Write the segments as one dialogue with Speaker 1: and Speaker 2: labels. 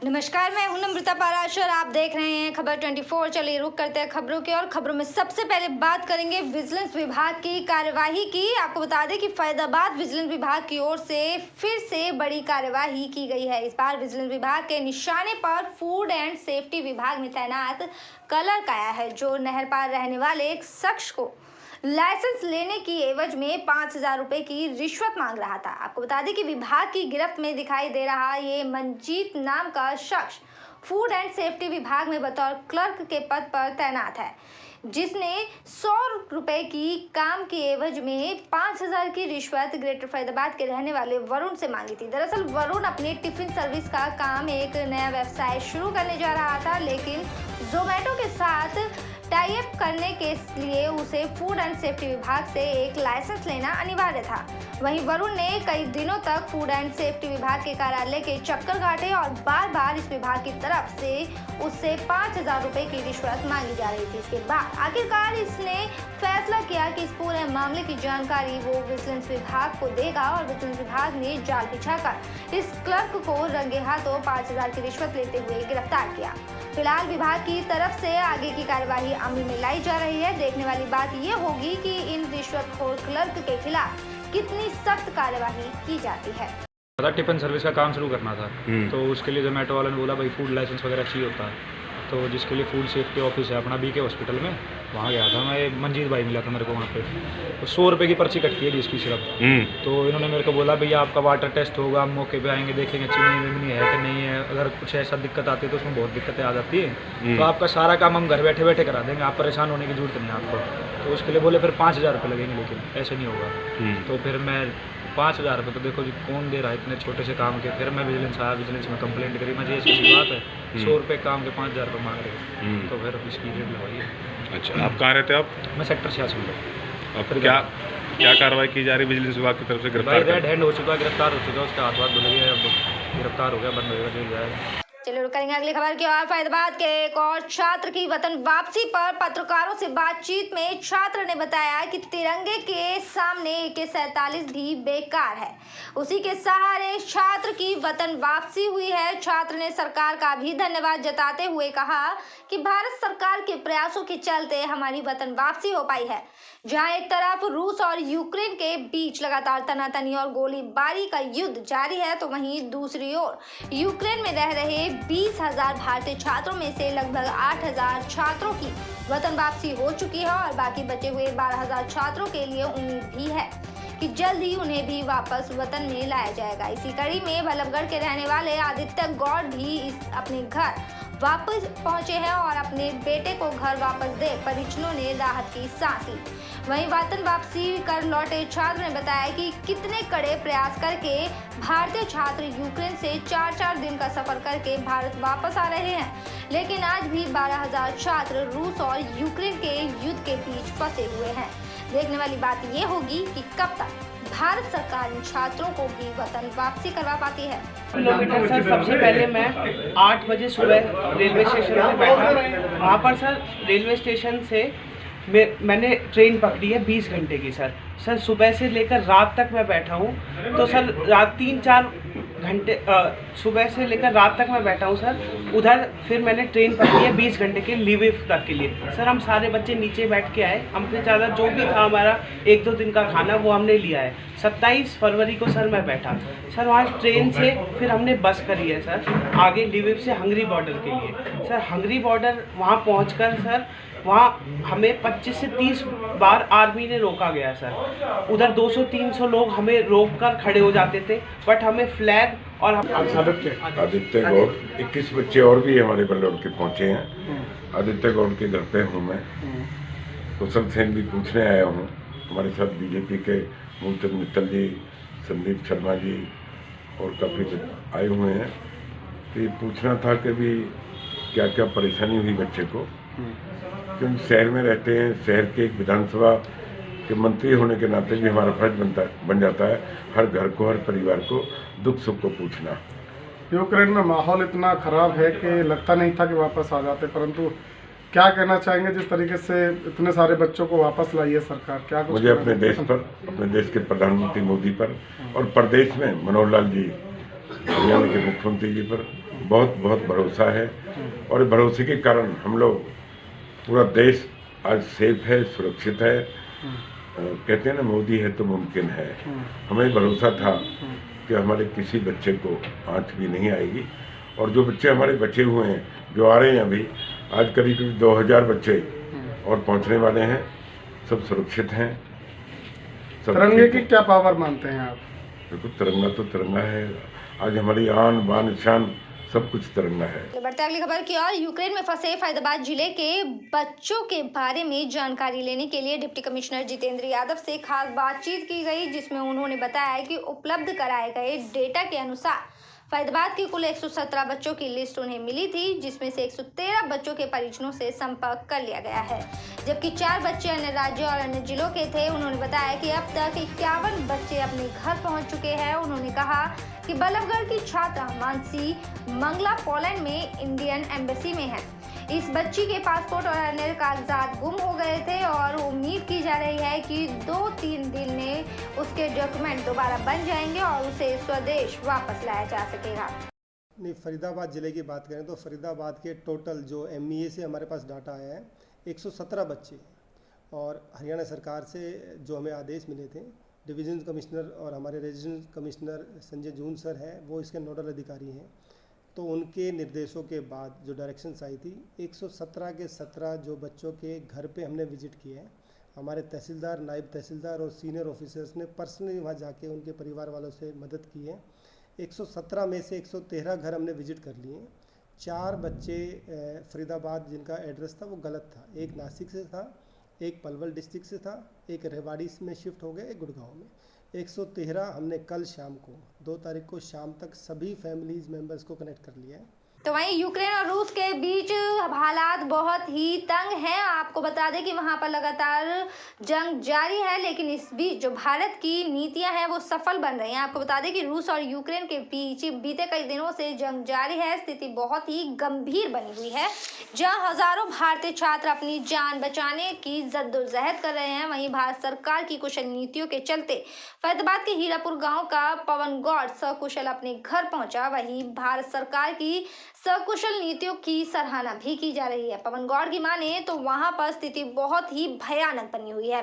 Speaker 1: नमस्कार, मैं हूं नम्रता पाराशर। आप देख रहे हैं खबर 24। चलिए रुक करते हैं खबरों की और खबरों में सबसे पहले बात करेंगे विजिलेंस विभाग की कार्यवाही की। आपको बता दें कि फैजाबाद विजिलेंस विभाग की ओर से फिर से बड़ी कार्यवाही की गई है। इस बार विजिलेंस विभाग के निशाने पर फूड एंड सेफ्टी विभाग में तैनात क्लर्क आया है, जो नहर पार रहने वाले एक शख्स को लाइसेंस लेने की एवज में 5,000 रुपए की रिश्वत मांग रहा था। आपको बता दें कि विभाग की गिरफ्त में दिखाई दे रहा ये मंजीत नाम का शख्स फूड एंड सेफ्टी विभाग में बतौर क्लर्क के पद पर तैनात है, जिसने 100 रुपए की काम की एवज में 5,000 की रिश्वत ग्रेटर फैजाबाद के रहने वाले वरुण से मांगी थी। दरअसल वरुण अपनी टिफिन सर्विस का काम एक नया व्यवसाय शुरू करने जा रहा था, लेकिन जोमेटो के साथ टाई अप करने के लिए उसे फूड एंड सेफ्टी विभाग से एक लाइसेंस लेना अनिवार्य था। वहीं वरुण ने कई दिनों तक फूड एंड सेफ्टी विभाग के कार्यालय के चक्कर काटे और बार बार इस विभाग की तरफ से उससे 5,000 रुपए की रिश्वत मांगी जा रही थी। इसके बाद आखिरकार इसने फैसला किया कि इस पूरे मामले की जानकारी वो विजिलेंस विभाग को देगा और विजिलेंस विभाग ने जाल बिछाकर इस क्लर्क को रंगे हाथों 5,000 की रिश्वत लेते हुए गिरफ्तार किया। फिलहाल विभाग की तरफ से आगे की कार्यवाही अमल में लाई जा रही है। देखने वाली बात ये होगी कि इन रिश्वतखोर क्लर्क के खिलाफ कितनी सख्त कार्यवाही की जाती है।
Speaker 2: टिफिन सर्विस का काम शुरू करना था, तो उसके लिए जोमेटो वालों ने बोला भाई फूड लाइसेंस वगैरह चाहिए होता है, तो जिसके लिए फूड सेफ्टी ऑफिस है अपना बीके हॉस्पिटल में, वहाँ गया था मैं। मंजीत भाई मिला था मेरे को वहाँ पे। तो 100 रुपये की पर्ची कटती है जिसकी सिर्फ। तो इन्होंने मेरे को बोला भैया आपका वाटर टेस्ट होगा, हम मौके पे आएंगे, देखेंगे चीनी विमनी है कि नहीं है, अगर कुछ ऐसा दिक्कत आती है तो उसमें बहुत दिक्कतें आ जाती है, तो आपका सारा काम हम घर बैठे बैठे करा देंगे, आप परेशान होने की जरूरत नहीं है आपको। तो उसके लिए बोले फिर 5,000 रुपये लगेंगे, लेकिन ऐसे नहीं होगा। तो फिर मैं 5,000 रुपये, तो देखो जी कौन दे रहा है इतने छोटे से काम के। फिर मैं विजिलेंस आया, विजिलेंस में कंप्लेंट करी, मुझे ऐसी बात है 100 रुपये काम के 5,000 रुपये मांग रहे हैं, तो फिर इसकी रेट लगवाइए।
Speaker 3: अच्छा, आप कहाँ रहते हो? आप?
Speaker 2: मैं सेक्टर 86 में।
Speaker 3: अब क्या कार्रवाई की जा रही है विजिलेंस विभाग की तरफ से? गिरफ्तार
Speaker 2: रेड हैंड हो चुका है, गिरफ्तार हो चुका है, उसका हाथ धुल गया, अब गिरफ्तार हो गया, बंद होगा, जेल जाएगा।
Speaker 1: चलिए रुक करेंगे अगली खबर की ओर। फैजाबाद के एक और छात्र की वतन वापसी पर पत्रकारों से बातचीत में छात्र ने बताया कि तिरंगे के सामने AK-47 भी बेकार है। उसी के सहारे छात्र की वतन वापसी हुई है। छात्र ने सरकार का भी धन्यवाद जताते हुए कहा कि भारत सरकार के प्रयासों के चलते हमारी वतन वापसी हो पाई है। जहां एक तरफ रूस और यूक्रेन के बीच लगातार तनातनी और गोलीबारी का युद्ध जारी है, तो वहीं दूसरी ओर यूक्रेन में रह रहे 20,000 भारतीय छात्रों में से लगभग 8,000 छात्रों की वतन वापसी हो चुकी है और बाकी बचे हुए 12,000 छात्रों के लिए उम्मीद भी है कि जल्द ही उन्हें भी वापस वतन में लाया जाएगा। इसी कड़ी में बल्लभगढ़ के रहने वाले आदित्य गौड़ भी अपने घर वापस पहुंचे हैं और अपने बेटे को घर वापस दे परिजनों ने राहत की सांस ली। वहीं वतन वापसी कर लौटे छात्र ने बताया कि कितने कड़े प्रयास करके भारतीय छात्र यूक्रेन से 4-4 दिन का सफर करके भारत वापस आ रहे हैं, लेकिन आज भी 12,000 छात्र रूस और यूक्रेन के युद्ध के बीच फंसे हुए हैं। देखने वाली बात ये होगी कि कब तक भारत सरकार इन छात्रों को भी वतन वापसी करवा पाती है।
Speaker 4: किलोमीटर सर, सबसे पहले मैं 8 बजे सुबह रेलवे स्टेशन पे बैठा। वहाँ पर सर रेलवे स्टेशन से मैंने ट्रेन पकड़ी है 20 घंटे की सर सुबह से लेकर रात तक मैं बैठा हूँ। तो सर रात 3-4 घंटे सुबह से लेकर रात तक मैं बैठा हूँ सर। उधर फिर मैंने ट्रेन पकड़ी है 20 घंटे के लिविव तक के लिए सर। हम सारे बच्चे नीचे बैठ के आए, हमसे ज़्यादा जो भी था हमारा 1-2 दिन का खाना वो हमने लिया है। 27 फरवरी को सर मैं बैठा सर। वहाँ ट्रेन से फिर हमने बस करी है सर आगे लिविव से हंगरी बॉर्डर के लिए सर। हंगरी बॉर्डर वहाँ पहुँच कर सर वहाँ हमें 25 से 30 बार आर्मी ने रोका गया सर। उधर 200-300 लोग हमें रोक कर खड़े हो जाते थे, बट हमें फ्लैग और
Speaker 5: आदित्य गौड़ 21 बच्चे और भी हमारे बल्लभ के पहुँचे हैं। आदित्य गौड़ के घर पे हूँ मैं। कुशल सेन भी पूछने आया हूँ। हमारे साथ बीजेपी के मूलचंद मित्तल जी, संदीप शर्मा जी और काफ़ी आए हुए हैं। तो ये पूछना था कि भी क्या क्या परेशानी हुई बच्चे को, क्योंकि शहर में रहते हैं। शहर के एक विधानसभा के मंत्री होने के नाते भी हमारा फर्ज बन जाता है हर घर को, हर परिवार को दुख सुख को पूछना।
Speaker 6: यूक्रेन में माहौल इतना खराब है कि लगता नहीं था कि वापस आ जाते, परंतु क्या कहना चाहेंगे जिस तरीके से इतने सारे बच्चों को वापस लाई है सरकार? क्या कुछ
Speaker 5: मुझे अपने देश पर, अपने देश के प्रधानमंत्री मोदी पर और प्रदेश में मनोहर लाल जी, हरियाणा के मुख्यमंत्री जी पर बहुत बहुत भरोसा है, और भरोसे के कारण हम लोग, पूरा देश आज सेफ है, सुरक्षित है। कहते हैं ना, मोदी है तो मुमकिन है। हमें भरोसा था कि हमारे किसी बच्चे को आँच भी नहीं आएगी, और जो बच्चे हमारे बचे हुए हैं, जो आ रहे हैं अभी, आज करीब 2000 बच्चे और पहुंचने वाले हैं, सब सुरक्षित हैं।
Speaker 6: तिरंगे की क्या पावर मानते हैं आप?
Speaker 5: देखो, तिरंगा तो तिरंगा है। आज हमारी आन बान शान सब कुछ तिरंगा है।
Speaker 1: बढ़ते अगली खबर की ओर। यूक्रेन में फंसे फरीदाबाद जिले के बच्चों के बारे में जानकारी लेने के लिए डिप्टी कमिश्नर जितेंद्र यादव से खास बातचीत की गई, जिसमें उन्होंने बताया कि उपलब्ध कराए गए डेटा के अनुसार फरीदाबाद की कुल 117 बच्चों की लिस्ट उन्हें मिली थी, जिसमें से 113 बच्चों के परिजनों से संपर्क कर लिया गया है, जबकि 4 बच्चे अन्य राज्यों और अन्य जिलों के थे। उन्होंने बताया कि अब तक 51 बच्चे अपने घर पहुंच चुके हैं। उन्होंने कहा कि बल्लभगढ़ की छात्रा मानसी मंगला पोलैंड में इंडियन एम्बेसी में है। इस बच्ची के पासपोर्ट और अन्य कागजात गुम हो गए थे और उम्मीद की जा रही है कि 2-3 दिन में उसके डॉक्यूमेंट दोबारा बन जाएंगे और उसे स्वदेश वापस लाया जा सकेगा।
Speaker 7: नहीं, फरीदाबाद ज़िले की बात करें तो फरीदाबाद के टोटल जो MEA से हमारे पास डाटा आया है 117 बच्चे, और हरियाणा सरकार से जो हमें आदेश मिले थे, डिवीज़न कमिश्नर और हमारे रीजनल कमिश्नर संजय जून सर हैं, वो इसके नोडल अधिकारी हैं, तो उनके निर्देशों के बाद जो डायरेक्शंस आई थी, 117 के 17 जो बच्चों के घर पे हमने विजिट किए हैं। हमारे तहसीलदार, नायब तहसीलदार और सीनियर ऑफिसर्स ने पर्सनली वहाँ जाके उनके परिवार वालों से मदद की है। 117 में से 113 घर हमने विजिट कर लिए हैं। 4 बच्चे फरीदाबाद जिनका एड्रेस था वो गलत था, एक नासिक से था, एक पलवल डिस्ट्रिक्ट से था, एक रेवाड़ी में शिफ्ट हो गए, एक गुड़गांव में। 113 हमने कल शाम को 2 तारीख को शाम तक सभी फैमिलीज मेंबर्स को कनेक्ट कर लिया है।
Speaker 1: तो वहीं यूक्रेन और रूस के बीच हालात बहुत ही तंग हैं। आपको बता दें कि वहां पर लगातार जंग जारी है, लेकिन इस बीच जो भारत की नीतियां हैं वो सफल बन रही हैं। आपको बता दें कि रूस और यूक्रेन के बीच बीते कई दिनों से जंग जारी है। स्थिति बहुत ही गंभीर बनी हुई है, जहां हजारों भारतीय छात्र अपनी जान बचाने की जद्दोजहद कर रहे हैं। वहीं भारत सरकार की कुशल नीतियों के चलते फरीदाबाद के हीरापुर गाँव का पवन गौड़ सकुशल अपने घर पहुंचा। वहीं भारत सरकार की सकुशल नीतियों की सराहना भी की जा रही है। पवन गौड़ की माने तो वहां पर स्थिति बहुत ही भयानक बनी हुई है।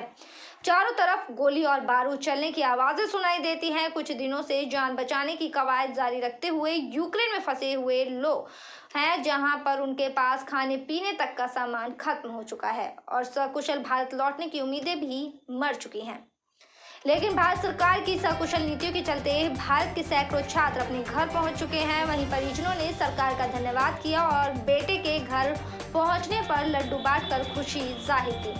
Speaker 1: चारों तरफ गोली और बारूद चलने की आवाजें सुनाई देती हैं। कुछ दिनों से जान बचाने की कवायद जारी रखते हुए यूक्रेन में फंसे हुए लोग हैं, जहां पर उनके पास खाने पीने तक का सामान खत्म हो चुका है और सकुशल भारत लौटने की उम्मीदें भी मर चुकी हैं। लेकिन भारत सरकार की सकुशल नीतियों के चलते भारत के सैकड़ों छात्र अपने घर पहुंच चुके हैं। वहीं परिजनों ने सरकार का धन्यवाद किया और बेटे के घर पहुंचने पर लड्डू बांटकर खुशी जाहिर की।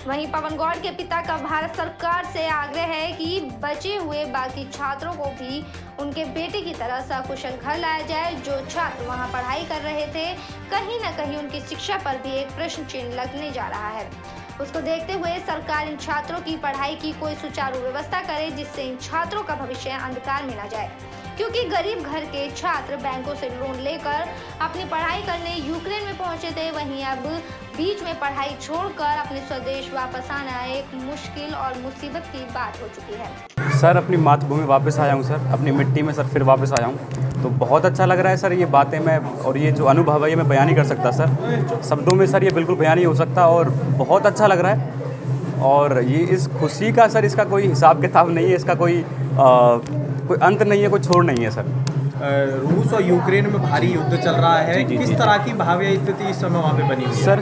Speaker 1: वहीं पवन गौड़ के पिता का भारत सरकार से आग्रह है कि बचे हुए बाकी छात्रों को भी उनके बेटे की तरह सकुशल घर लाया जाए। जो छात्र वहां पढ़ाई कर रहे थे, कहीं न कहीं उनकी शिक्षा पर भी एक प्रश्न चिन्ह लगने जा रहा है। उसको देखते हुए सरकार इन छात्रों की पढ़ाई की कोई सुचारू व्यवस्था करे, जिससे इन छात्रों का भविष्य अंधकार में न जाए, क्योंकि गरीब घर के छात्र बैंकों से लोन लेकर अपनी पढ़ाई करने यूक्रेन में पहुंचे थे। वहीं अब बीच में पढ़ाई छोड़कर अपने स्वदेश वापस आना एक मुश्किल और मुसीबत की बात हो चुकी है।
Speaker 8: सर, अपनी मातृभूमि वापस आया हूँ सर, अपनी मिट्टी में सर फिर वापस आया हूँ, तो बहुत अच्छा लग रहा है सर। ये बातें मैं और ये जो अनुभव है ये मैं बयान नहीं कर सकता सर, शब्दों में सर ये बिल्कुल बयान नहीं हो सकता, और बहुत अच्छा लग रहा है। और ये इस खुशी का सर इसका कोई हिसाब किताब नहीं है, इसका कोई अंत नहीं है, कोई छोड़ नहीं है सर।
Speaker 9: रूस और यूक्रेन में भारी युद्ध चल रहा है, किस तरह की भावी स्थिति इस समय वहाँ पे बनी हुई है?
Speaker 8: सर,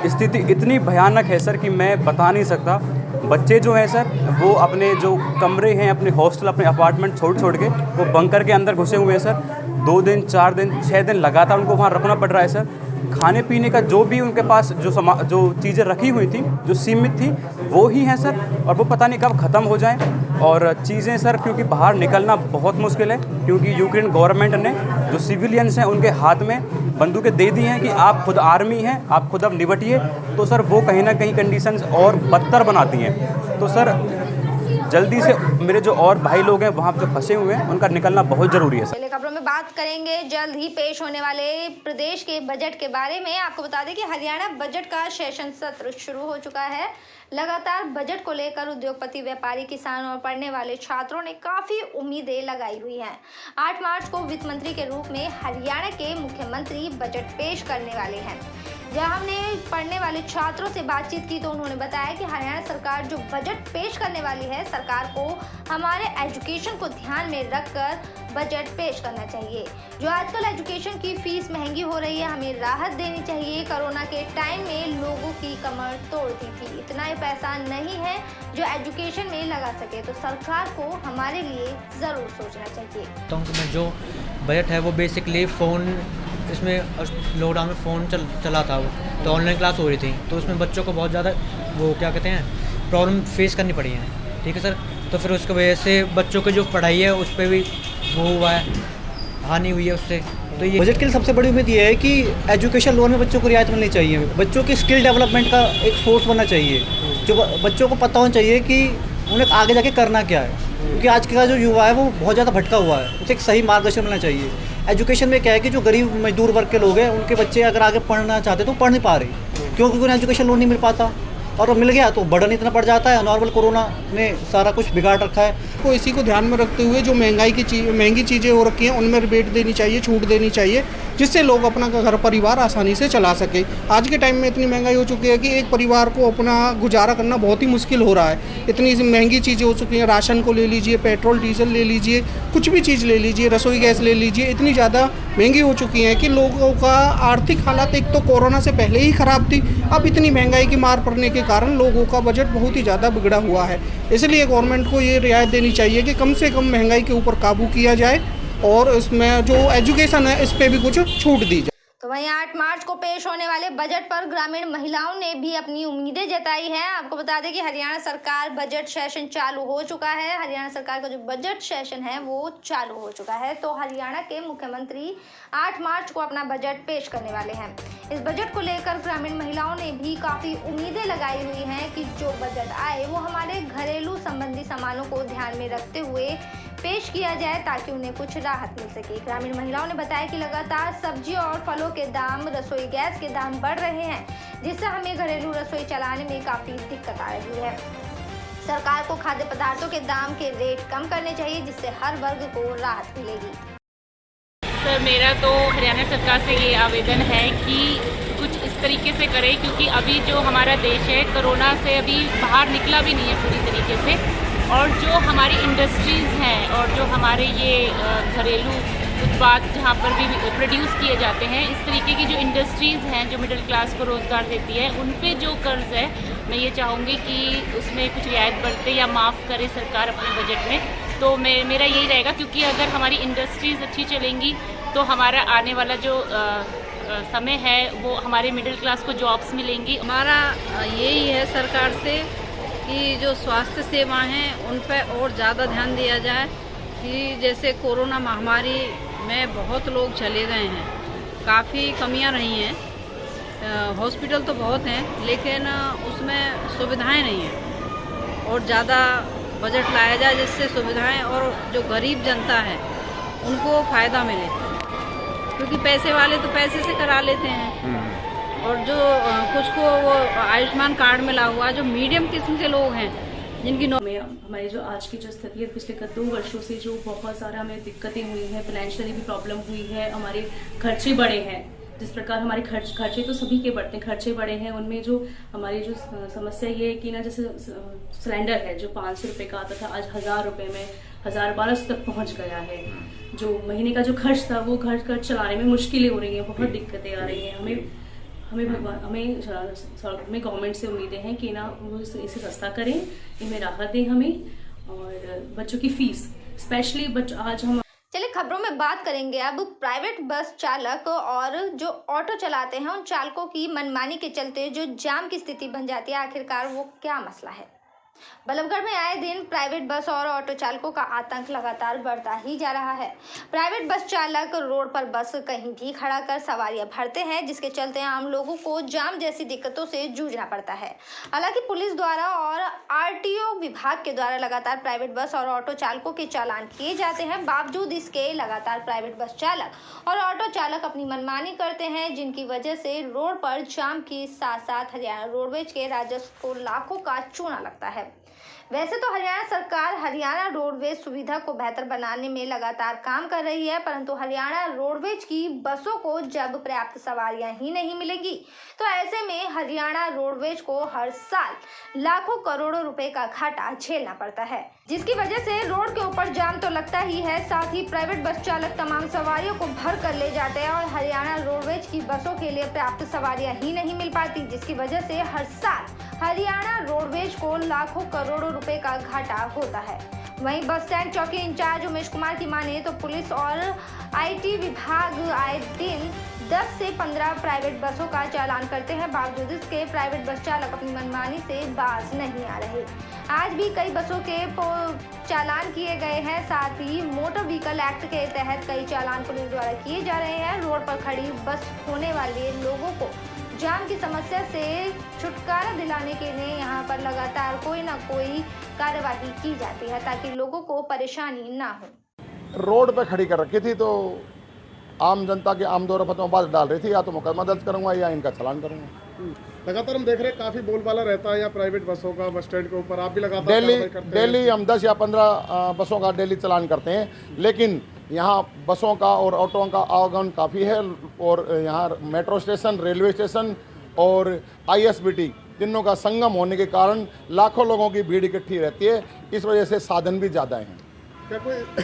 Speaker 8: स्थिति इतनी भयानक है सर कि मैं बता नहीं सकता। बच्चे जो हैं सर, वो अपने जो कमरे हैं, अपने हॉस्टल, अपने अपार्टमेंट छोड़ के वो बंकर के अंदर घुसे हुए हैं सर। 2 दिन, 4 दिन, 6 दिन लगातार उनको वहाँ रखना पड़ रहा है सर। खाने पीने का जो भी उनके पास जो चीज़ें रखी हुई थी, जो सीमित थी, वो ही हैं सर, और वो पता नहीं कब ख़त्म हो जाएं। और चीज़ें सर, क्योंकि बाहर निकलना बहुत मुश्किल है, क्योंकि यूक्रेन गवर्नमेंट ने जो सिविलियंस हैं उनके हाथ में बंदूकें दे दी हैं कि आप खुद आर्मी हैं, आप खुद अब निपटिए। तो सर वो कहीं ना कहीं कंडीशंस और बदतर बनाती हैं। तो सर जल्दी से मेरे जो और भाई लोग हैं वहाँ जो फंसे हुए हैं उनका निकलना बहुत ज़रूरी है सर।
Speaker 1: पहले खबरों में बात करेंगे जल्द ही पेश होने वाले प्रदेश के बजट के बारे में। आपको बता दें कि हरियाणा बजट का सेशन सत्र शुरू हो चुका है। लगातार बजट को लेकर उद्योगपति, व्यापारी, किसान और पढ़ने वाले छात्रों ने काफ़ी उम्मीदें लगाई हुई हैं। 8 मार्च को वित्त मंत्री के रूप में हरियाणा के मुख्यमंत्री बजट पेश करने वाले हैं। जब हमने पढ़ने वाले छात्रों से बातचीत की तो उन्होंने बताया कि हरियाणा सरकार जो बजट पेश करने वाली है, सरकार को हमारे एजुकेशन को ध्यान में रखकर बजट पेश करना चाहिए। जो आजकल एजुकेशन की फीस महंगी हो रही है, हमें राहत देनी चाहिए। कोरोना के टाइम में लोगों की कमर तोड़ दी थी, इतना ही पैसा नहीं है जो एजुकेशन में लगा सके, तो सरकार को हमारे लिए ज़रूर सोचना चाहिए।
Speaker 10: तो जो बजट है वो बेसिकली फ़ोन, इसमें लॉकडाउन में फ़ोन चला था, वो तो ऑनलाइन क्लास हो रही थी, तो उसमें बच्चों को बहुत ज़्यादा वो क्या कहते हैं प्रॉब्लम फेस करनी पड़ी है। ठीक है सर, तो फिर उसकी वजह से बच्चों की जो पढ़ाई है उस पर भी वो हुआ है, हानि हुई है उससे। तो ये
Speaker 9: बजट के लिए सबसे बड़ी उम्मीद ये है कि एजुकेशन लोन में बच्चों को रियायत मिलनी चाहिए, बच्चों की स्किल डेवलपमेंट का एक सोर्स बनना चाहिए, जो बच्चों को पता होना चाहिए कि उन्हें आगे जाके करना क्या है, क्योंकि आज का जो युवा है वो बहुत ज़्यादा भटका हुआ है, उसे एक सही मार्गदर्शन मिलना चाहिए। एजुकेशन में क्या है कि जो गरीब मजदूर वर्ग के लोग हैं उनके बच्चे अगर आगे पढ़ना चाहते तो पढ़ नहीं पा रहे, क्योंकि उन्हें एजुकेशन लोन नहीं मिल पाता, और मिल गया तो बर्डन इतना पड़ जाता है। नॉर्मल कोरोना ने सारा कुछ बिगाड़ रखा है।
Speaker 11: को इसी को ध्यान में रखते हुए जो महंगी चीज़ें हो रखी हैं उनमें रिबेट देनी चाहिए, छूट देनी चाहिए, जिससे लोग अपना घर परिवार आसानी से चला सके। आज के टाइम में इतनी महंगाई हो चुकी है कि एक परिवार को अपना गुजारा करना बहुत ही मुश्किल हो रहा है। इतनी महंगी चीज़ें हो चुकी हैं, राशन को ले लीजिए, पेट्रोल डीजल ले लीजिए, कुछ भी चीज़ ले लीजिए, रसोई गैस ले लीजिए, इतनी ज़्यादा महंगी हो चुकी हैं कि लोगों का आर्थिक हालात एक तो कोरोना से पहले ही ख़राब थी, अब इतनी महंगाई की मार पड़ने के कारण लोगों का बजट बहुत ही ज़्यादा बिगड़ा हुआ है। इसलिए गवर्नमेंट को ये रियायत देनी चाहिए कि कम से कम महंगाई के ऊपर काबू किया जाए और इसमें जो एजुकेशन है इस पे भी कुछ छूट दी जाए।
Speaker 1: तो वहीं 8 मार्च को पेश होने वाले बजट पर ग्रामीण महिलाओं ने भी अपनी उम्मीदें जताई हैं। आपको बता दें कि हरियाणा सरकार बजट सेशन चालू हो चुका है। हरियाणा सरकार का जो बजट सेशन है वो चालू हो चुका है, तो हरियाणा के मुख्यमंत्री 8 मार्च को अपना बजट पेश करने वाले हैं। इस बजट को लेकर ग्रामीण महिलाओं ने भी काफ़ी उम्मीदें लगाई हुई हैं कि जो बजट आए वो हमारे घरेलू संबंधी सामानों को ध्यान में रखते हुए पेश किया जाए ताकि उन्हें कुछ राहत मिल सके। ग्रामीण महिलाओं ने बताया कि लगातार सब्जी और फलों के दाम, रसोई गैस के दाम बढ़ रहे हैं, जिससे हमें घरेलू रसोई चलाने में काफ़ी दिक्कत आ रही है। सरकार को खाद्य पदार्थों के दाम के रेट कम करने चाहिए, जिससे हर वर्ग को राहत मिलेगी।
Speaker 12: सर, मेरा तो हरियाणा सरकार से ये आवेदन है कि कुछ इस तरीके से करे, क्योंकि अभी जो हमारा देश है कोरोना से अभी बाहर निकला भी नहीं है पूरी तरीके से, और जो हमारी इंडस्ट्रीज़ हैं और जो हमारे ये घरेलू उत्पाद जहाँ पर भी प्रोड्यूस किए जाते हैं, इस तरीके की जो इंडस्ट्रीज़ हैं जो मिडिल क्लास को रोज़गार देती है, उन पे जो कर्ज़ है मैं ये चाहूँगी कि उसमें कुछ रियायत बरते या माफ़ करे सरकार अपने बजट में। तो मेरा यही रहेगा, क्योंकि अगर हमारी इंडस्ट्रीज़ अच्छी चलेंगी तो हमारा आने वाला जो समय है वो हमारे मिडिल क्लास को जॉब्स मिलेंगी।
Speaker 13: हमारा यही है सरकार से कि जो स्वास्थ्य सेवा हैं उन पर और ज़्यादा ध्यान दिया जाए, कि जैसे कोरोना महामारी में बहुत लोग चले गए हैं, काफ़ी कमियां रही हैं, हॉस्पिटल तो बहुत हैं लेकिन उसमें सुविधाएं नहीं हैं, और ज़्यादा बजट लाया जाए जिससे सुविधाएं और जो गरीब जनता है उनको फ़ायदा मिले, क्योंकि पैसे वाले तो पैसे से करा लेते हैं, और जो कुछ को वो आयुष्मान कार्ड मिला हुआ, जो मीडियम किस्म के लोग हैं जिनकी
Speaker 14: हमारी जो आज की जो स्थिति है पिछले 2 वर्षों से जो बहुत सारा हमें दिक्कतें हुई हैं, फाइनेंशियली भी प्रॉब्लम हुई है, हमारे खर्चे बढ़े हैं। जिस प्रकार हमारे खर्चे तो सभी के बढ़ते हैं, खर्चे बढ़े हैं, उनमें जो हमारी जो समस्या ये है कि ना, जैसे सिलेंडर है जो 500 रुपये का आता था आज 1000 रुपये में 1000-1200 तक पहुंच गया है। जो महीने का जो खर्च था वो घर चलाने में मुश्किलें हो रही हैं, बहुत दिक्कतें आ रही हैं। हमें गवर्नमेंट से उम्मीदें हैं कि ना वो इसे सस्ता करें, इनमें राहत दें हमें, और बच्चों की फीस स्पेशली आज हम
Speaker 1: चलिए खबरों में बात करेंगे अब प्राइवेट बस चालक और जो ऑटो चलाते हैं उन चालकों की मनमानी के चलते जो जाम की स्थिति बन जाती है, आखिरकार वो क्या मसला है। बल्लभगढ़ में आए दिन प्राइवेट बस और ऑटो चालकों का आतंक लगातार बढ़ता ही जा रहा है। प्राइवेट बस चालक रोड पर बस कहीं भी खड़ा कर सवारियां भरते हैं, जिसके चलते आम लोगों को जाम जैसी दिक्कतों से जूझना पड़ता है। हालांकि पुलिस द्वारा और आरटीओ विभाग के द्वारा लगातार प्राइवेट बस और ऑटो चालकों के चालान किए जाते हैं। बावजूद इसके लगातार प्राइवेट बस चालक और ऑटो चालक अपनी मनमानी करते हैं, जिनकी वजह से रोड पर जाम के साथ साथ हरियाणा रोडवेज के राजस्व को लाखों का चूना लगता है। वैसे तो हरियाणा सरकार हरियाणा रोडवेज सुविधा को बेहतर बनाने में लगातार काम कर रही है, परंतु हरियाणा रोडवेज की बसों को जब पर्याप्त सवारियां ही नहीं मिलेगी तो ऐसे में हरियाणा रोडवेज को हर साल लाखों करोड़ों रुपए का घाटा झेलना पड़ता है, जिसकी वजह से रोड के ऊपर जाम तो लगता ही है, साथ ही प्राइवेट बस चालक तमाम सवारियों को भर कर ले जाते हैं और हरियाणा रोडवेज की बसों के लिए पर्याप्त सवारियां ही नहीं मिल पाती, जिसकी वजह से हर साल हरियाणा रोडवेज को लाखों करोड़ों रुपए का घाटा होता है। वहीं बस स्टैंड चौकी इंचार्ज उमेश कुमार की माने तो पुलिस और आईटी विभाग आए दिन 10 से 15 प्राइवेट बसों का चालान करते हैं। बावजूद इसके प्राइवेट बस चालक अपनी मनमानी से बाज नहीं आ रहे। आज भी कई बसों के चालान किए गए हैं, साथ ही मोटर व्हीकल एक्ट के तहत कई चालान पुलिस द्वारा किए जा रहे हैं। रोड पर खड़ी बस होने वाले लोगों को जाम की समस्या से छुटकारा दिलाने के लिए यहाँ पर लगातार कोई ना कोई कार्यवाही की जाती है, ताकि लोगों को परेशानी ना हो।
Speaker 15: रोड पे खड़ी कर रखी थी तो आम जनता के आमदोर फतों बात डाल रही थी, या तो मुकदमा दर्ज करूंगा या इनका चालान करूंगा।
Speaker 6: लगातार हम देख रहे हैं काफी बोलबाला रहता है या प्राइवेट बसों का बस स्टैंड के ऊपर। आप भी लगातार
Speaker 15: डेली हम 10 या 15 बसों का डेली चालान करते हैं, लेकिन यहाँ बसों का और ऑटों का आवागमन काफ़ी है और यहाँ मेट्रो स्टेशन, रेलवे स्टेशन और ISBT तीनों का संगम होने के कारण लाखों लोगों की भीड़ इकट्ठी रहती है। इस वजह से साधन भी ज़्यादा हैं।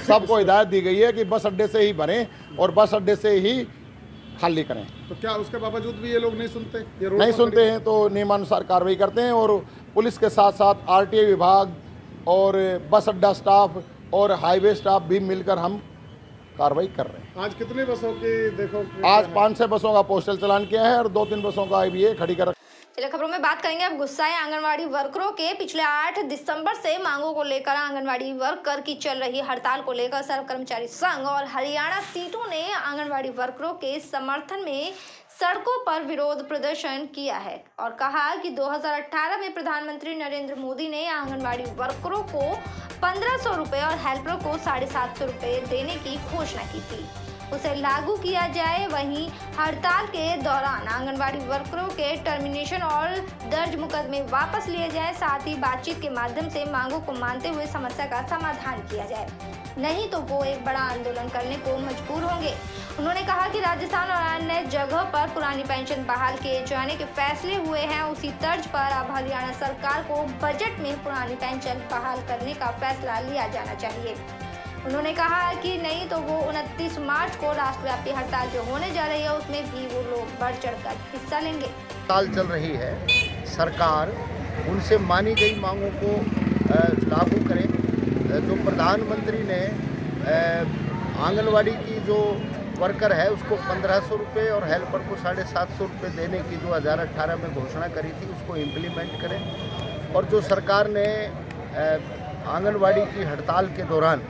Speaker 15: सबको हिदायत दी गई है कि बस अड्डे से ही भरें और बस अड्डे से ही खाली करें।
Speaker 6: तो क्या उसके बावजूद भी ये लोग नहीं सुनते?
Speaker 15: नहीं सुनते हैं तो नियमानुसार कार्रवाई करते हैं और पुलिस के साथ साथ RTA विभाग और बस अड्डा स्टाफ और हाईवे स्टाफ भी मिलकर हम कार्रवाई कर रहे हैं।
Speaker 6: आज कितनी बसों की देखो?
Speaker 15: आज 5-6 बसों का पोस्टल चालान किया है और 2-3 बसों का भी खड़ी कर।
Speaker 1: चलिए खबरों में बात करेंगे अब गुस्साए आंगनवाड़ी वर्करों के। पिछले 8 दिसंबर से मांगों को लेकर आंगनवाड़ी वर्कर की चल रही हड़ताल को लेकर सर्व कर्मचारी संघ और हरियाणा सीटों ने आंगनवाड़ी वर्करों के समर्थन में सड़कों पर विरोध प्रदर्शन किया है और कहा कि 2018 में प्रधानमंत्री नरेंद्र मोदी ने आंगनवाड़ी वर्करों को 1500 रुपये और हेल्परों को 750 रुपये देने की घोषणा की थी, उसे लागू किया जाए। वहीं हड़ताल के दौरान आंगनवाड़ी वर्करों के टर्मिनेशन और दर्ज मुकदमे वापस लिए जाए, साथ ही बातचीत के माध्यम से मांगों को मानते हुए समस्या का समाधान किया जाए, नहीं तो वो एक बड़ा आंदोलन करने को मजबूर होंगे। उन्होंने कहा कि राजस्थान और अन्य जगह पर पुरानी पेंशन बहाल किए जाने के फैसले हुए हैं, उसी तर्ज पर अब हरियाणा सरकार को बजट में पुरानी पेंशन बहाल करने का फैसला लिया जाना चाहिए। उन्होंने कहा कि नहीं तो वो 29 मार्च को राष्ट्रव्यापी हड़ताल जो होने जा रही है उसमें भी वो लोग बढ़ चढ़कर हिस्सा लेंगे।
Speaker 16: हड़ताल चल रही है, सरकार उनसे मानी गई मांगों को लागू करे। जो प्रधानमंत्री ने आंगनवाड़ी की जो वर्कर है उसको 1500 रुपये और हेल्पर को 750 रुपये देने की जो 2018 में घोषणा करी थी उसको इम्प्लीमेंट करें। और जो सरकार ने आंगनवाड़ी की हड़ताल के दौरान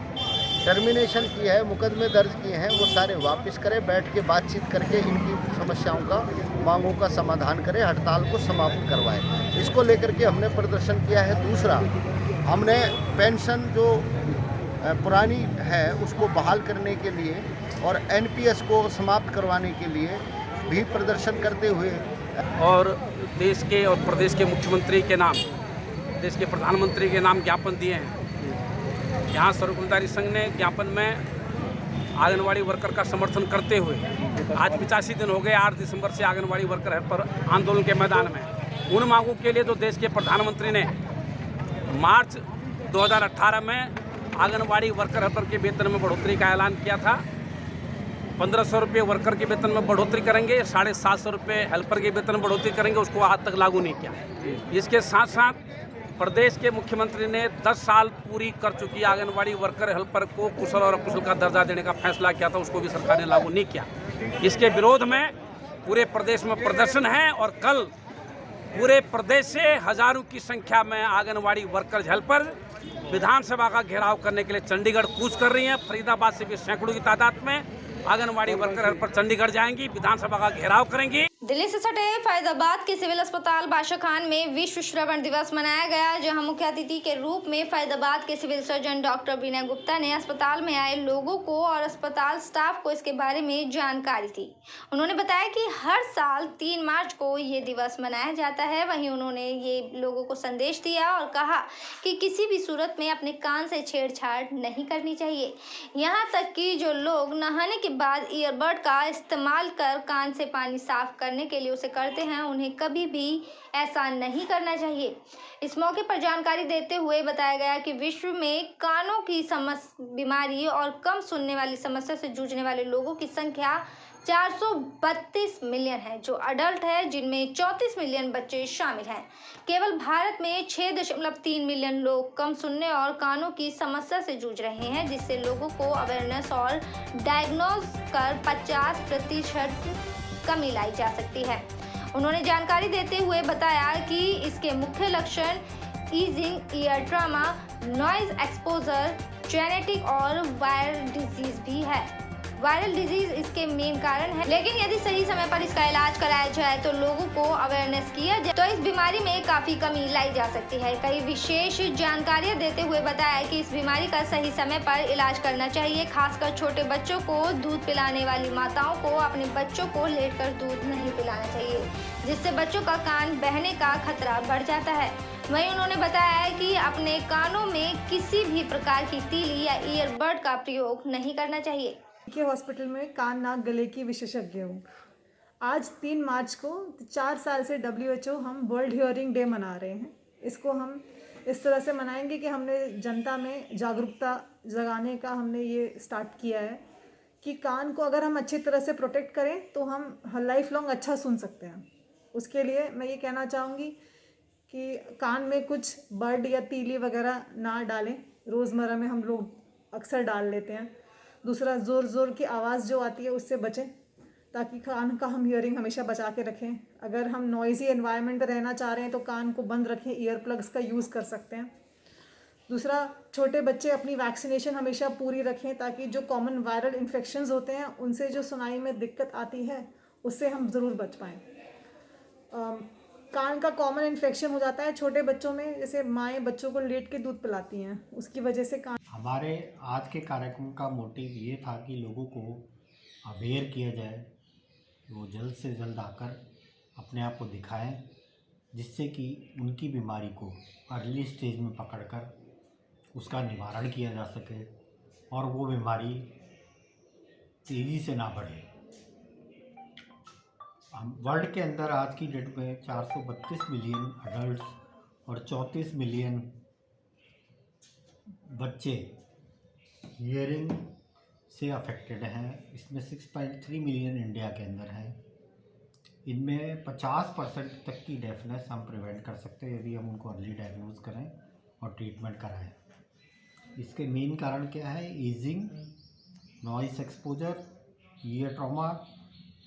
Speaker 16: टर्मिनेशन की है, मुकदमे दर्ज किए हैं, वो सारे वापस करें, बैठ के बातचीत करके इनकी समस्याओं का, मांगों का समाधान करें, हड़ताल को समाप्त करवाएं। इसको लेकर के हमने प्रदर्शन किया है। दूसरा, हमने पेंशन जो पुरानी है उसको बहाल करने के लिए और NPS को समाप्त करवाने के लिए भी प्रदर्शन करते हुए
Speaker 17: और देश के और प्रदेश के मुख्यमंत्री के नाम, देश के प्रधानमंत्री के नाम ज्ञापन दिए हैं। यहाँ सर्व कर्मचारी संघ ने ज्ञापन में आंगनवाड़ी वर्कर का समर्थन करते हुए आज 85 दिन हो गए, 8 दिसंबर से आंगनवाड़ी वर्कर पर आंदोलन के मैदान में। उन मांगों के लिए जो देश के प्रधानमंत्री ने मार्च 2018 में आंगनवाड़ी वर्कर हेल्पर के वेतन में बढ़ोतरी का ऐलान किया था। 1500 रुपये वर्कर के वेतन में बढ़ोतरी करेंगे, 750 रुपये हेल्पर के वेतन में बढ़ोतरी करेंगे, उसको आज तक लागू नहीं किया। इसके साथ साथ प्रदेश के मुख्यमंत्री ने 10 साल पूरी कर चुकी आंगनवाड़ी वर्कर हेल्पर को कुशल और अकुशल का दर्जा देने का फैसला किया था, उसको भी सरकार ने लागू नहीं किया। इसके विरोध में पूरे प्रदेश में प्रदर्शन है और कल पूरे प्रदेश से हजारों की संख्या में आंगनवाड़ी वर्कर्स हेल्पर विधानसभा का घेराव करने के लिए चंडीगढ़ कूच कर रही हैं। फरीदाबाद से भी सैकड़ों की तादाद में आंगनवाड़ी वर्कर हेल्पर चंडीगढ़ जाएंगी, विधानसभा का घेराव करेंगी।
Speaker 1: दिल्ली से सटे फरीदाबाद के सिविल अस्पताल बादशाह खान में विश्व श्रवण दिवस मनाया गया, जहां मुख्य अतिथि के रूप में फरीदाबाद के सिविल सर्जन डॉक्टर विनय गुप्ता ने अस्पताल में आए लोगों को और अस्पताल स्टाफ को इसके बारे में जानकारी दी। उन्होंने बताया कि हर साल 3 मार्च को ये दिवस मनाया जाता है। वहीं उन्होंने ये लोगों को संदेश दिया और कहा कि किसी भी सूरत में अपने कान से छेड़छाड़ नहीं करनी चाहिए। यहाँ तक कि जो लोग नहाने के बाद ईयरबड का इस्तेमाल कर कान से पानी साफ करने के लिए उसे करते हैं, उन्हें कभी भी ऐसा नहीं करना चाहिए। इस मौके पर जानकारी देते हुए बताया गया कि विश्व में कानों की बीमारी और कम सुनने वाली समस्या से जूझने वाले लोगों की संख्या 432 मिलियन है, जो अडल्ट है, जिनमें 34 मिलियन बच्चे शामिल हैं। केवल भारत में 6.3 मिलियन लोग कम सुनने और कानों की समस्या से जूझ रहे हैं, जिससे लोगों को अवेयरनेस और डायग्नोज कर 50% कमी लाई जा सकती है। उन्होंने जानकारी देते हुए बताया कि इसके मुख्य लक्षण easing year trauma, noise exposure, genetic और वायरल डिजीज भी है। वायरल डिजीज इसके मेन कारण है, लेकिन यदि सही समय पर इसका इलाज कराया जाए तो लोगों को अवेयरनेस किया जाए तो इस बीमारी में काफी कमी लाई जा सकती है। कई विशेष जानकारियां देते हुए बताया कि इस बीमारी का सही समय पर इलाज करना चाहिए। खासकर छोटे बच्चों को दूध पिलाने वाली माताओं को अपने बच्चों को लेटकर दूध नहीं पिलाना चाहिए, जिससे बच्चों का कान बहने का खतरा बढ़ जाता है। वहीं उन्होंने बताया कि अपने कानों में किसी भी प्रकार की तीली या ईयरबड का प्रयोग नहीं करना चाहिए।
Speaker 18: के हॉस्पिटल में कान नाक गले की विशेषज्ञ हूँ। आज 3 मार्च को 4 साल से WHO हम वर्ल्ड हियरिंग डे मना रहे हैं। इसको हम इस तरह से मनाएंगे कि हमने जनता में जागरूकता जगाने का हमने ये स्टार्ट किया है कि कान को अगर हम अच्छी तरह से प्रोटेक्ट करें तो हम लाइफ लॉन्ग अच्छा सुन सकते हैं। उसके लिए मैं ये कहना चाहूँगी कि कान में कुछ बर्ड या तीली वगैरह ना डालें। रोज़मर्रा में हम लोग अक्सर डाल लेते हैं। दूसरा, ज़ोर ज़ोर की आवाज़ जो आती है उससे बचें, ताकि कान का हम हियरिंग हमेशा बचा के रखें। अगर हम नॉइज़ी एनवायरनमेंट में रहना चाह रहे हैं तो कान को बंद रखें, ईयर प्लग्स का यूज़ कर सकते हैं। दूसरा, छोटे बच्चे अपनी वैक्सीनेशन हमेशा पूरी रखें, ताकि जो कॉमन वायरल इन्फेक्शंस होते हैं उनसे जो सुनाई में दिक्कत आती है उससे हम ज़रूर बच पाएँ। कान का कॉमन इन्फेक्शन हो जाता है छोटे बच्चों में, जैसे माएँ बच्चों को लेट के दूध पिलाती हैं, उसकी वजह से कान।
Speaker 19: हमारे आज के कार्यक्रम का मोटिव ये था कि लोगों को अवेयर किया जाए, वो जल्द से जल्द आकर अपने आप को दिखाएं, जिससे कि उनकी बीमारी को अर्ली स्टेज में पकड़कर उसका निवारण किया जा सके और वो बीमारी तेज़ी से ना बढ़े। हम वर्ल्ड के अंदर आज की डेट में 432 मिलियन अडल्ट्स और 34 मिलियन बच्चे हियरिंग से अफेक्टेड हैं। इसमें 6.3 मिलियन इंडिया के अंदर हैं। इनमें 50% तक की डेफनेस हम प्रिवेंट कर सकते हैं यदि हम उनको अर्ली डायग्नोज करें और ट्रीटमेंट कराएं। इसके मेन कारण क्या है? Easing, noise exposure, year trauma,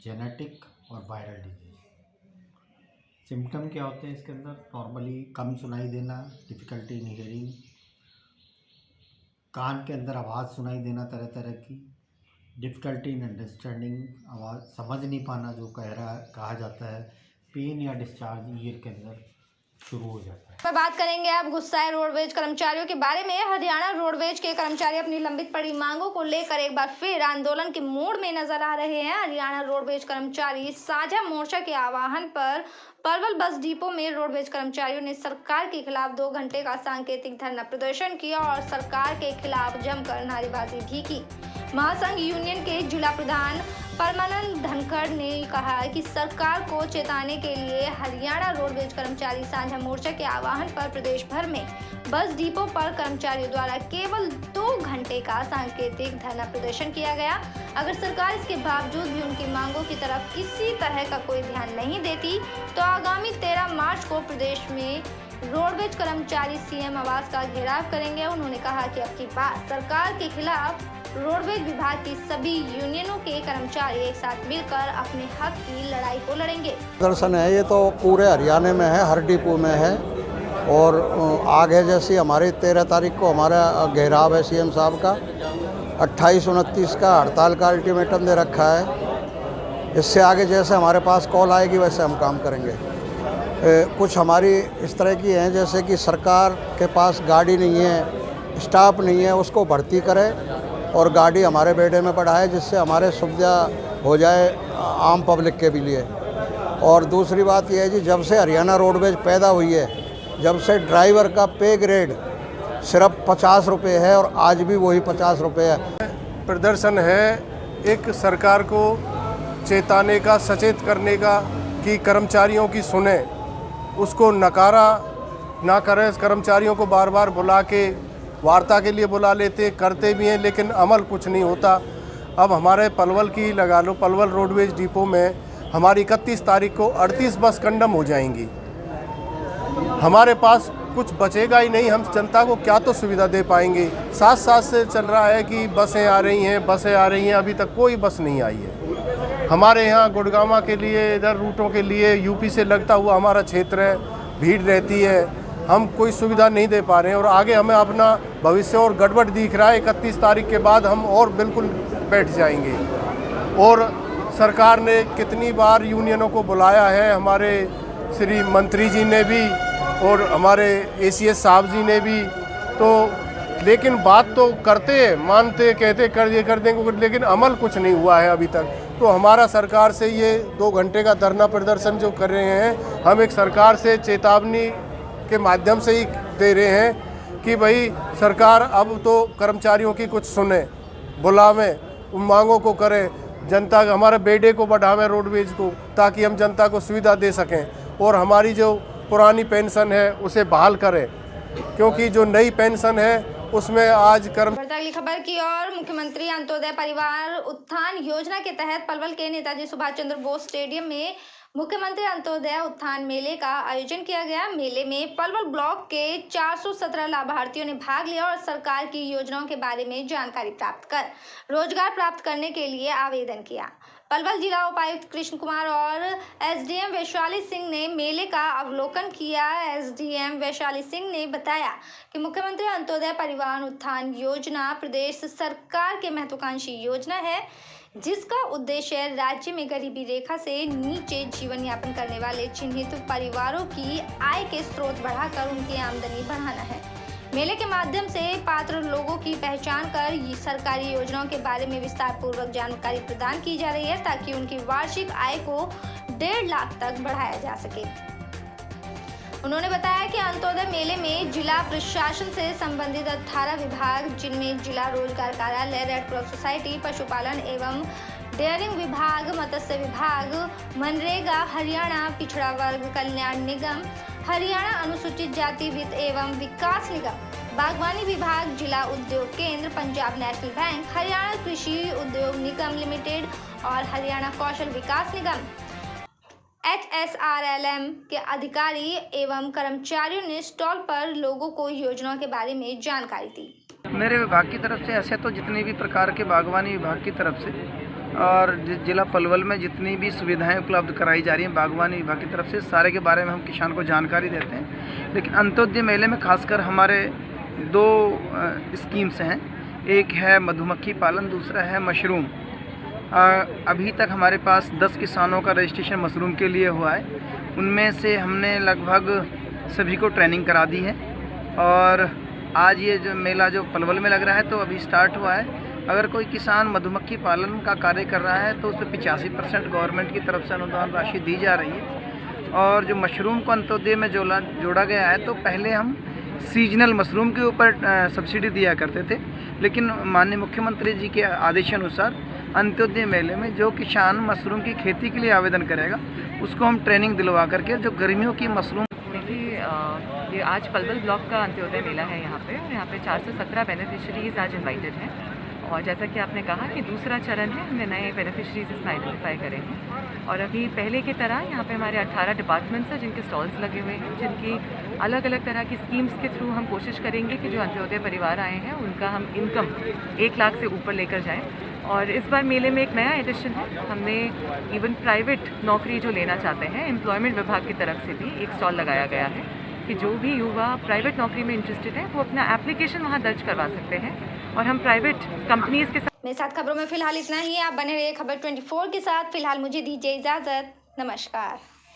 Speaker 19: genetic और वायरल डिजीज। सिम्टम क्या होते हैं इसके अंदर? नॉर्मली कम सुनाई देना, डिफ़िकल्टी इन हियरिंग, कान के अंदर आवाज़ सुनाई देना तरह तरह की, डिफ़िकल्टी इन अंडरस्टैंडिंग, आवाज़ समझ नहीं पाना जो कहा जाता है, पेन या डिस्चार्ज ईयर के अंदर शुरू हो जाता है।
Speaker 1: बात करेंगे अब गुस्साए रोडवेज कर्मचारियों के बारे में। हरियाणा रोडवेज के कर्मचारी अपनी लंबित पड़ी मांगों को लेकर एक बार फिर आंदोलन के मोड़ में नजर आ रहे हैं। हरियाणा रोडवेज कर्मचारी साझा मोर्चा के आह्वान पर पलवल बस डिपो में रोडवेज कर्मचारियों ने सरकार के खिलाफ 2 घंटे का सांकेतिक धरना प्रदर्शन किया और सरकार के खिलाफ जमकर नारेबाजी भी की। महासंघ यूनियन के जिला प्रधान परमानंद धनखड़ ने कहा कि सरकार को चेताने के लिए हरियाणा रोडवेज कर्मचारी साझा मोर्चा के आह्वान पर प्रदेश भर में बस डिपो पर कर्मचारियों द्वारा केवल 2 घंटे का सांकेतिक धरना प्रदर्शन किया गया। अगर सरकार इसके बावजूद भी उनकी मांगों की तरफ किसी तरह का कोई ध्यान नहीं देती तो आगामी 13 मार्च को प्रदेश में रोडवेज कर्मचारी सीएम आवास का घेराव करेंगे। उन्होंने कहा कि अब की बात सरकार के खिलाफ रोडवेज विभाग की सभी यूनियनों के कर्मचारी एक साथ मिलकर अपने हक की लड़ाई को लड़ेंगे।
Speaker 20: प्रदर्शन है ये तो पूरे हरियाणा में है, हर डिपो में है और आगे जैसे हमारी 13 तारीख को हमारा घेराव है सीएम साहब का, 28-29 का हड़ताल का अल्टीमेटम दे रखा है। इससे आगे जैसे हमारे पास कॉल आएगी वैसे हम काम करेंगे। कुछ हमारी इस तरह की हैं जैसे कि सरकार के पास गाड़ी नहीं है, स्टाफ नहीं है, उसको भर्ती करे और गाड़ी हमारे बेड़े में बढ़ाए जिससे हमारे सुविधा हो जाए आम पब्लिक के भी लिए। और दूसरी बात यह है जी, जब से हरियाणा रोडवेज पैदा हुई है, जब से ड्राइवर का पे ग्रेड सिर्फ 50 रुपये है और आज भी वही 50 रुपये है।
Speaker 6: प्रदर्शन है एक सरकार को चेताने का, सचेत करने का कि कर्मचारियों की सुने, उसको नकारा ना करें। कर्मचारियों को बार बार बुला के वार्ता के लिए बुला लेते, करते भी हैं, लेकिन अमल कुछ नहीं होता। अब हमारे पलवल की लगा लो, पलवल रोडवेज डिपो में हमारी 31 तारीख को 38 बस कंडम हो जाएंगी। हमारे पास कुछ बचेगा ही नहीं, हम जनता को क्या तो सुविधा दे पाएंगे। 7 से चल रहा है कि बसें आ रही हैं, बसें आ रही हैं, अभी तक कोई बस नहीं आई है। हमारे यहाँ गुड़गांव के लिए, इधर रूटों के लिए यूपी से लगता हुआ हमारा क्षेत्र है, भीड़ रहती है, हम कोई सुविधा नहीं दे पा रहे हैं और आगे हमें अपना भविष्य और गड़बड़ दिख रहा है। 31 तारीख के बाद हम और बिल्कुल बैठ जाएंगे। और सरकार ने कितनी बार यूनियनों को बुलाया है, हमारे श्री मंत्री जी ने भी और हमारे ACS साहब जी ने भी, तो लेकिन बात तो करते हैं, मानते, कहते कर देंगे, लेकिन अमल कुछ नहीं हुआ है अभी तक। तो हमारा सरकार से ये 2 घंटे का धरना प्रदर्शन जो कर रहे हैं, हम एक सरकार से चेतावनी के माध्यम से ही दे रहे हैं कि भाई सरकार अब तो कर्मचारियों की कुछ सुने, बुलावें, उन मांगों को करें, जनता हमारे बेड़े को बढ़ावें रोडवेज को, ताकि हम जनता को सुविधा दे सकें और हमारी जो पुरानी पेंशन है उसे बहाल करें, क्योंकि जो नई पेंशन है उसमें आज
Speaker 1: अगली खबर की ओर, मुख्यमंत्री अंत्योदय परिवार उत्थान योजना के तहत पलवल के नेताजी सुभाष चंद्र बोस स्टेडियम में मुख्यमंत्री अंत्योदय उत्थान मेले का आयोजन किया गया। मेले में पलवल ब्लॉक के 417 लाभार्थियों ने भाग लिया और सरकार की योजनाओं के बारे में जानकारी प्राप्त कर रोजगार प्राप्त करने के लिए आवेदन किया। पलवल जिला उपायुक्त कृष्ण कुमार और SDM वैशाली सिंह ने मेले का अवलोकन किया। SDM वैशाली सिंह ने बताया कि मुख्यमंत्री अंत्योदय परिवार उत्थान योजना प्रदेश सरकार के महत्वाकांक्षी योजना है, जिसका उद्देश्य राज्य में गरीबी रेखा से नीचे जीवन यापन करने वाले चिन्हित परिवारों की आय के स्रोत बढ़ाकर उनकी आमदनी बढ़ाना है। मेले के माध्यम से पात्र लोगों की पहचान कर सरकारी योजनाओं के बारे में विस्तार पूर्वक जानकारी प्रदान की जा रही है, ताकि उनकी वार्षिक आय को 1.5 लाख तक बढ़ाया जा सके। उन्होंने बताया कि अंत्योदय मेले में जिला प्रशासन से संबंधित 18 विभाग, जिनमें जिला रोजगार कार्यालय, रेड क्रॉस सोसाइटी, पशुपालन एवं डेयरिंग विभाग, मत्स्य विभाग, मनरेगा, हरियाणा पिछड़ा वर्ग कल्याण निगम, हरियाणा अनुसूचित जाति वित्त एवं विकास निगम, बागवानी विभाग, जिला उद्योग केंद्र, पंजाब नेशनल बैंक, हरियाणा कृषि उद्योग निगम लिमिटेड और हरियाणा कौशल विकास निगम HSRLM के अधिकारी एवं कर्मचारियों ने स्टॉल पर लोगों को योजनाओं के बारे में जानकारी दी।
Speaker 21: मेरे विभाग की तरफ से ऐसे तो जितने भी प्रकार के बागवानी विभाग की तरफ से और जिला पलवल में जितनी भी सुविधाएं उपलब्ध कराई जा रही हैं बागवानी विभाग की तरफ से, सारे के बारे में हम किसान को जानकारी देते हैं। लेकिन अंत्योदय मेले में खासकर हमारे 2 स्कीम्स हैं, एक है मधुमक्खी पालन, दूसरा है मशरूम। अभी तक हमारे पास 10 किसानों का रजिस्ट्रेशन मशरूम के लिए हुआ है। उनमें से हमने लगभग सभी को ट्रेनिंग करा दी है और आज ये जो मेला जो पलवल में लग रहा है तो अभी स्टार्ट हुआ है। अगर कोई किसान मधुमक्खी पालन का कार्य कर रहा है तो उस पर 85% गवर्नमेंट की तरफ से अनुदान राशि दी जा रही है। और जो मशरूम को अंत्योदय में जोड़ा गया है, तो पहले हम सीजनल मशरूम के ऊपर सब्सिडी दिया करते थे, लेकिन माननीय मुख्यमंत्री जी के आदेशानुसार अंत्योदय मेले में जो किसान मशरूम की खेती के लिए आवेदन करेगा उसको हम ट्रेनिंग दिलवा करके जो गर्मियों की मशरूम।
Speaker 22: देखिए, ये आज पलवल ब्लॉक का अंत्योदय मेला है यहाँ पे 417 बेनिफिशरीज आज इनवाइटेड हैं और जैसा कि आपने कहा कि दूसरा चरण है, हमने नए बेनिफिशरीज इसमें आइडेंटिफाई करे हैं और अभी पहले की तरह यहाँ पे हमारे 18 डिपार्टमेंट्स हैं जिनके स्टॉल्स लगे हुए हैं, जिनकी अलग अलग तरह की स्कीम्स के थ्रू हम कोशिश करेंगे कि जो अंत्योदय परिवार आए हैं उनका हम इनकम 1 लाख से ऊपर लेकर जाएं। और इस बार मेले में एक नया एडिशन है, हमने इवन प्राइवेट नौकरी जो लेना चाहते हैं एम्प्लॉयमेंट विभाग की तरफ से भी एक स्टॉल लगाया गया है कि जो भी युवा प्राइवेट नौकरी में इंटरेस्टेड है वो अपना एप्लीकेशन वहाँ दर्ज करवा सकते हैं और हम प्राइवेट कंपनीज के
Speaker 1: मेरे साथ खबरों में फिलहाल इतना ही। आप बने रहिए खबर 24 के साथ। फिलहाल मुझे दीजिए इजाजत। नमस्कार।